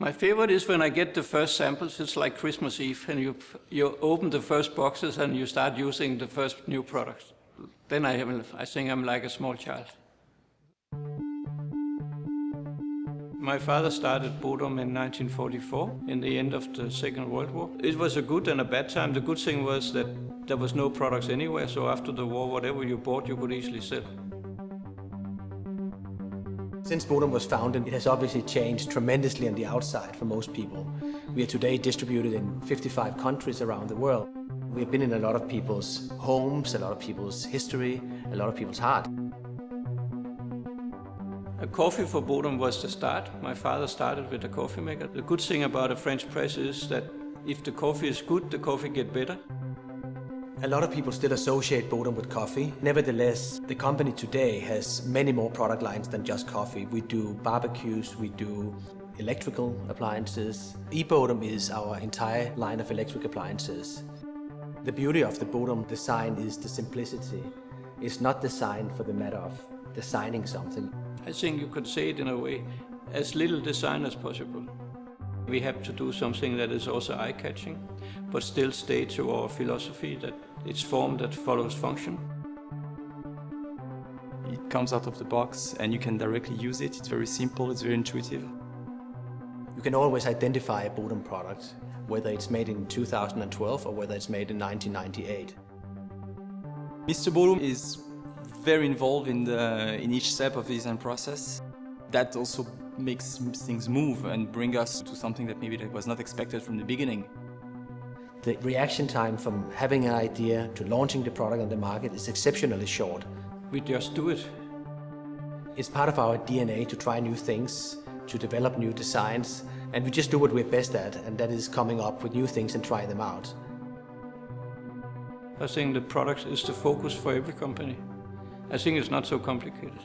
My favorite is when I get the first samples. It's like Christmas Eve, and you open the first boxes and you start using the first new products. Then I think I'm like a small child. My father started Bodum in 1944, in the end of the Second World War. It was a good and a bad time. The good thing was that there was no products anywhere, so after the war, whatever you bought, you could easily sell. Since Bodum was founded, it has obviously changed tremendously on the outside for most people. We are today distributed in 55 countries around the world. We have been in a lot of people's homes, a lot of people's history, a lot of people's heart. A coffee for Bodum was the start. My father started with a coffee maker. The good thing about a French press is that if the coffee is good, the coffee gets better. A lot of people still associate Bodum with coffee. Nevertheless, the company today has many more product lines than just coffee. We do barbecues, we do electrical appliances. eBodum is our entire line of electric appliances. The beauty of the Bodum design is the simplicity. It's not designed for the matter of designing something. I think you could say it in a way, as little design as possible. We have to do something that is also eye-catching, but still stay to our philosophy that it's form that follows function. It comes out of the box and you can directly use it. It's very simple, it's very intuitive. You can always identify a Bodum product, whether it's made in 2012 or whether it's made in 1998. Mr. Bodum is very involved in each step of the design process. That also makes things move and bring us to something that maybe that was not expected from the beginning. The reaction time from having an idea to launching the product on the market is exceptionally short. We just do it. It's part of our DNA to try new things, to develop new designs, and we just do what we're best at, and that is coming up with new things and trying them out. I think the product is the focus for every company. I think it's not so complicated.